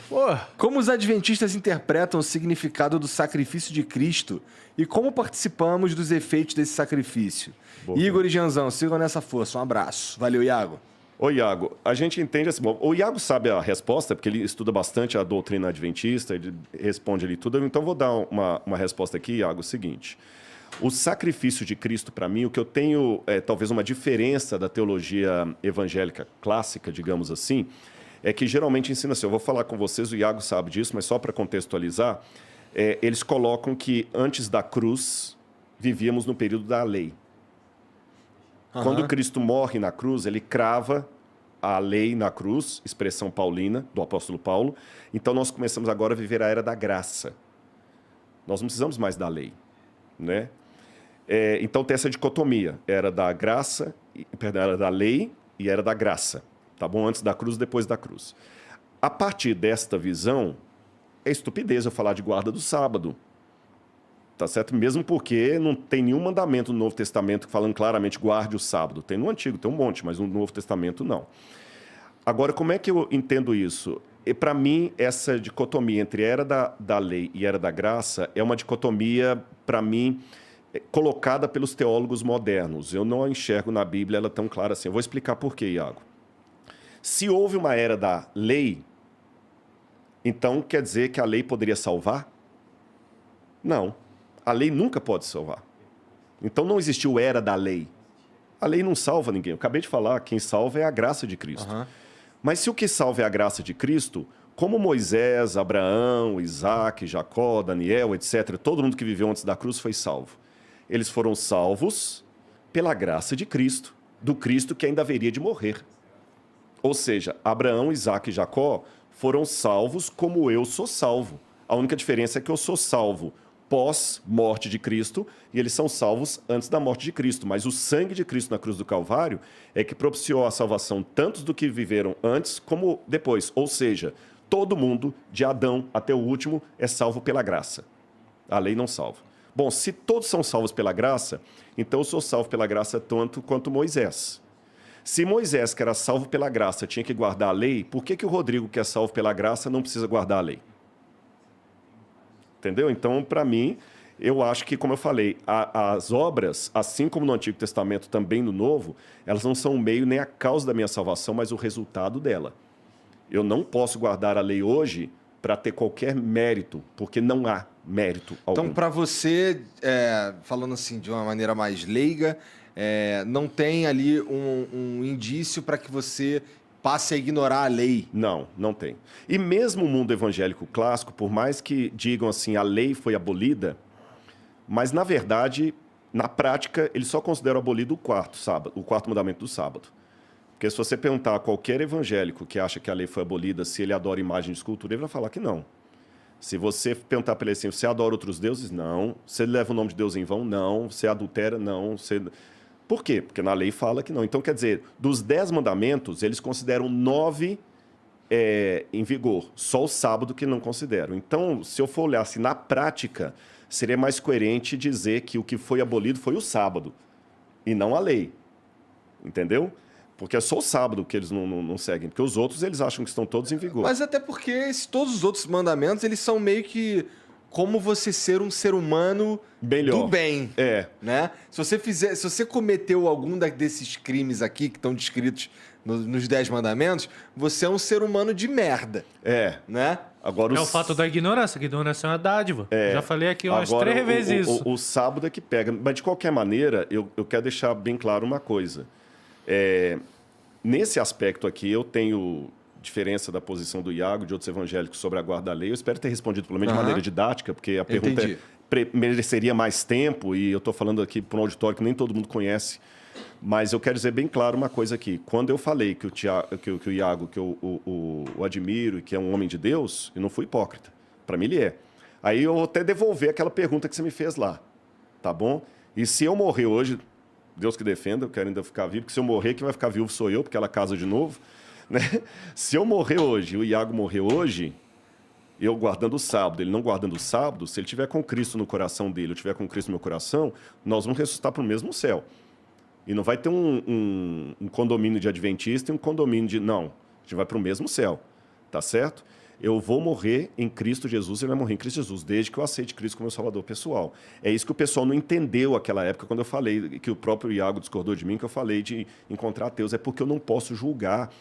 Pô, como os adventistas interpretam o significado do sacrifício de Cristo e como participamos dos efeitos desse sacrifício? Boa. Igor e Janzão, sigam nessa força. Um abraço. Valeu, Iago. Ô, Iago, a gente entende assim, bom, o Iago sabe a resposta, porque ele estuda bastante a doutrina adventista, ele responde ali tudo, então vou dar uma resposta aqui, Iago, o seguinte: o sacrifício de Cristo, para mim, o que eu tenho, talvez uma diferença da teologia evangélica clássica, digamos assim, é que geralmente ensina assim, eu vou falar com vocês, o Iago sabe disso, mas só para contextualizar, eles colocam que antes da cruz, vivíamos no período da lei. Quando Cristo morre na cruz, ele crava a lei na cruz, expressão paulina, do apóstolo Paulo. Então, nós começamos agora a viver a era da graça. Nós não precisamos mais da lei, né? Então, tem essa dicotomia. Era da graça, perdão, era da lei e era da graça. Tá bom? Antes da cruz, depois da cruz. A partir desta visão, é estupidez eu falar de guarda do sábado. Tá certo? Mesmo porque não tem nenhum mandamento no Novo Testamento falando claramente guarde o sábado. Tem no Antigo, tem um monte, mas no Novo Testamento não. Agora, como é que eu entendo isso? E para mim, essa dicotomia entre era da lei e era da graça é uma dicotomia, para mim, colocada pelos teólogos modernos. Eu não a enxergo na Bíblia ela tão clara assim. Eu vou explicar por quê, Iago. Se houve uma era da lei, então quer dizer que a lei poderia salvar? Não. A lei nunca pode salvar. Então não existiu era da lei. A lei não salva ninguém. Eu acabei de falar, quem salva é a graça de Cristo. Mas se o que salva é a graça de Cristo, como Moisés, Abraão, Isaac, Jacó, Daniel, etc., todo mundo que viveu antes da cruz foi salvo. Eles foram salvos pela graça de Cristo, do Cristo que ainda haveria de morrer. Ou seja, Abraão, Isaac e Jacó foram salvos como eu sou salvo. A única diferença é que eu sou salvo pós-morte de Cristo e eles são salvos antes da morte de Cristo. Mas o sangue de Cristo na cruz do Calvário é que propiciou a salvação tanto do que viveram antes como depois. Ou seja, todo mundo, de Adão até o último, é salvo pela graça. A lei não salva. Bom, se todos são salvos pela graça, então eu sou salvo pela graça tanto quanto Moisés. Se Moisés, que era salvo pela graça, tinha que guardar a lei, por que o Rodrigo, que é salvo pela graça, não precisa guardar a lei? Entendeu? Então, para mim, eu acho que, como eu falei, as obras, assim como no Antigo Testamento, também no Novo, elas não são o meio nem a causa da minha salvação, mas o resultado dela. Eu não posso guardar a lei hoje para ter qualquer mérito, porque não há mérito algum. Então, para você, falando assim de uma maneira mais leiga, não tem ali um indício para que você passe a ignorar a lei. Não, não tem. E mesmo o mundo evangélico clássico, por mais que digam assim, a lei foi abolida, mas na verdade, na prática, eles só consideram abolido o quarto mandamento do sábado. Porque se você perguntar a qualquer evangélico que acha que a lei foi abolida, se ele adora imagem de escultura, ele vai falar que não. Se você perguntar para ele assim, você adora outros deuses? Não. Você leva o nome de Deus em vão? Não. Você adultera? Não. Por quê? Porque na lei fala que não. Então, quer dizer, dos 10 mandamentos, eles consideram 9 em vigor. Só o sábado que não consideram. Então, se eu for olhar assim, na prática, seria mais coerente dizer que o que foi abolido foi o sábado e não a lei. Entendeu? Porque é só o sábado que eles não seguem. Porque os outros, eles acham que estão todos em vigor. Mas até porque todos os outros mandamentos, eles são meio que como você ser um ser humano melhor do bem. Né? Se você cometeu algum desses crimes aqui que estão descritos nos 10 mandamentos, você é um ser humano de merda. Né? Agora, o fato da ignorância. A ignorância é uma dádiva. Já falei aqui umas 3 vezes isso. O sábado é que pega. Mas, de qualquer maneira, eu quero deixar bem claro uma coisa. Nesse aspecto aqui, eu tenho diferença da posição do Iago, de outros evangélicos sobre a guarda da lei. Eu espero ter respondido, pelo menos de maneira didática, porque a pergunta mereceria mais tempo, e eu estou falando aqui para um auditório que nem todo mundo conhece. Mas eu quero dizer bem claro uma coisa aqui. Quando eu falei que o Iago, que eu o admiro e que é um homem de Deus, eu não fui hipócrita. Para mim, ele é. Aí eu vou até devolver aquela pergunta que você me fez lá. Tá bom? E se eu morrer hoje, Deus que defenda, eu quero ainda ficar vivo, porque se eu morrer, quem vai ficar vivo sou eu, porque ela casa de novo. Né? Se eu morrer hoje, o Iago morrer hoje, eu guardando o sábado, ele não guardando o sábado, se ele tiver com Cristo no coração dele, eu tiver com Cristo no meu coração, nós vamos ressuscitar para o mesmo céu. E não vai ter um condomínio de adventista e um condomínio de... Não, a gente vai para o mesmo céu, tá certo? Eu vou morrer em Cristo Jesus, ele vai morrer em Cristo Jesus, desde que eu aceite Cristo como meu salvador pessoal. É isso que o pessoal não entendeu naquela época, quando eu falei, que o próprio Iago discordou de mim, que eu falei de encontrar ateus. É porque eu não posso julgar